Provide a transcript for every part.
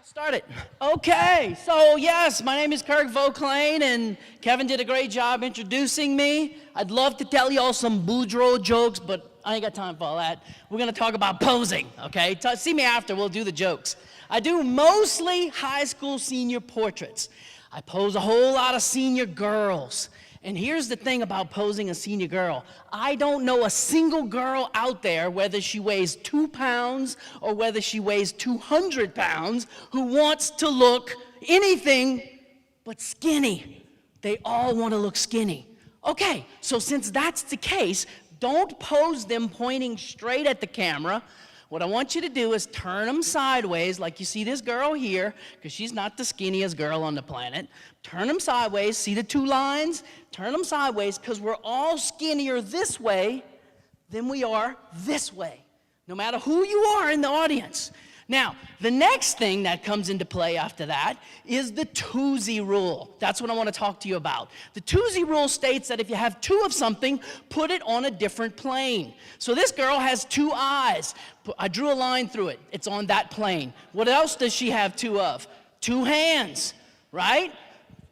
Start it. Okay, so yes, my name is Kirk Voclain, and Kevin did a great job introducing me. I'd love to tell y'all some Boudreaux jokes, but I ain't got time for all that. We're gonna talk about posing, okay? See me after, we'll do the jokes. I do mostly high school senior portraits. I pose a whole lot of senior girls. And here's the thing about posing a senior girl. I don't know a single girl out there, whether she weighs 2 pounds or whether she weighs 200 pounds, who wants to look anything but skinny. They all want to look skinny. Okay, so since that's the case, don't pose them pointing straight at the camera. What I want you to do is turn them sideways, like you see this girl here, because she's not the skinniest girl on the planet. Turn them sideways, see the 2 lines? Turn them sideways, because we're all skinnier this way than we are this way, no matter who you are in the audience. Now, the next thing that comes into play after that is the Toozy rule. That's what I want to talk to you about. The Toozy rule states that if you have 2 of something, put it on a different plane. So this girl has 2 eyes. I drew a line through it. It's on that plane. What else does she have 2 of? 2 hands, right?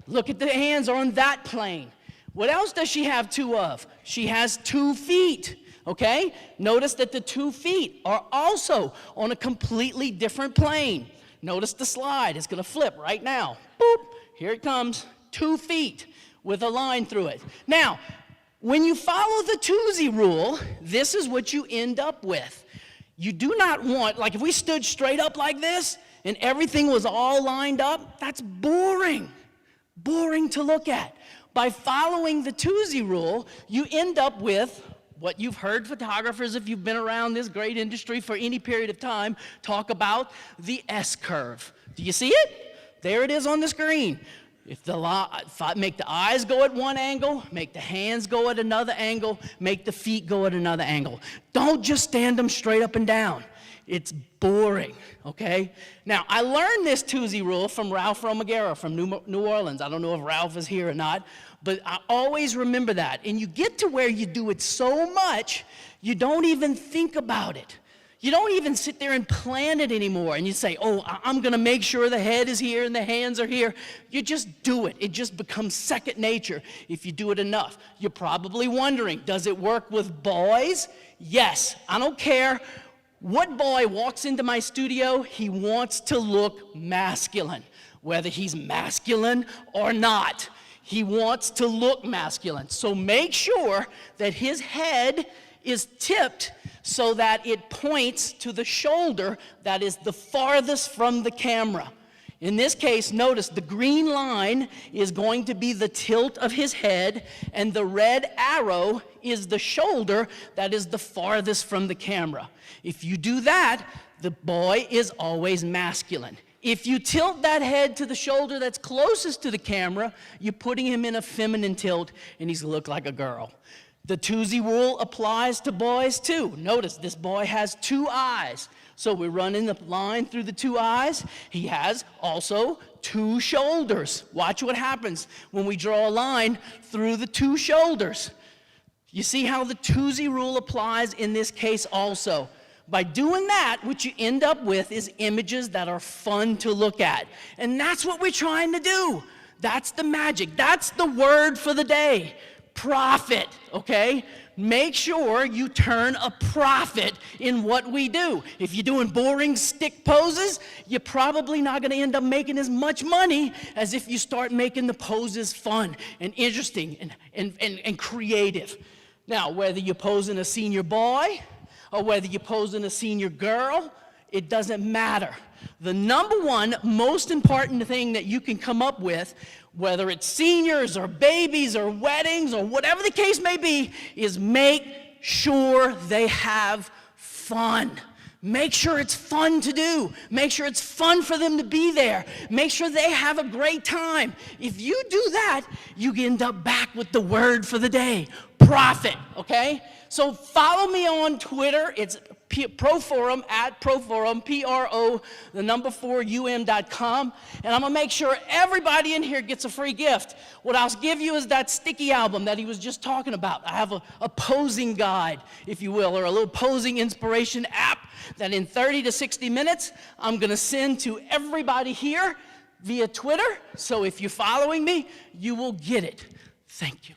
Look at the hands are on that plane. What else does she have 2 of? She has 2 feet. Okay? Notice that the 2 feet are also on a completely different plane. Notice the slide. It's going to flip right now. Boop. Here it comes. 2 feet with a line through it. Now, when you follow the Toozy rule, this is what you end up with. You do not want, like if we stood straight up like this and everything was all lined up, that's boring. Boring to look at. By following the Toozy rule, you end up with what you've heard photographers, if you've been around this great industry for any period of time, talk about the S-curve. Do you see it? There it is on the screen. If I make the eyes go at one angle, make the hands go at another angle, make the feet go at another angle. Don't just stand them straight up and down. It's boring, okay? Now, I learned this Toozy rule from Ralph Romagera from New Orleans. I don't know if Ralph is here or not, but I always remember that. And you get to where you do it so much, you don't even think about it. You don't even sit there and plan it anymore. And you say, oh, I'm going to make sure the head is here and the hands are here. You just do it. It just becomes second nature if you do it enough. You're probably wondering, does it work with boys? Yes. I don't care what boy walks into my studio, he wants to look masculine. Whether he's masculine or not, he wants to look masculine. So make sure that his head is tipped so that it points to the shoulder that is the farthest from the camera. In this case, notice the green line is going to be the tilt of his head, and the red arrow is the shoulder that is the farthest from the camera. If you do that, the boy is always masculine. If you tilt that head to the shoulder that's closest to the camera, you're putting him in a feminine tilt, and he's going to look like a girl. The Toozy rule applies to boys too. Notice this boy has 2 eyes. So we're running the line through the 2 eyes. He has also 2 shoulders. Watch what happens when we draw a line through the 2 shoulders. You see how the Toozy rule applies in this case also. By doing that, what you end up with is images that are fun to look at. And that's what we're trying to do. That's the magic. That's the word for the day. Profit, okay? Make sure you turn a profit in what we do. If you're doing boring stick poses, you're probably not going to end up making as much money as if you start making the poses fun and interesting and creative. Now, whether you're posing a senior boy or whether you're posing a senior girl, it doesn't matter. The number one most important thing that you can come up with, whether it's seniors or babies or weddings or whatever the case may be, is make sure they have fun. Make sure it's fun to do. Make sure it's fun for them to be there. Make sure they have a great time. If you do that, you end up back with the word for the day, profit, okay? So follow me on Twitter. It's Proforum, at Proforum, Pro, the number 4um.com, and I'm gonna make sure everybody in here gets a free gift. What I'll give you is that sticky album that he was just talking about. I have a posing guide, if you will, or a little posing inspiration app that in 30 to 60 minutes, I'm gonna send to everybody here via Twitter. So if you're following me, you will get it. Thank you.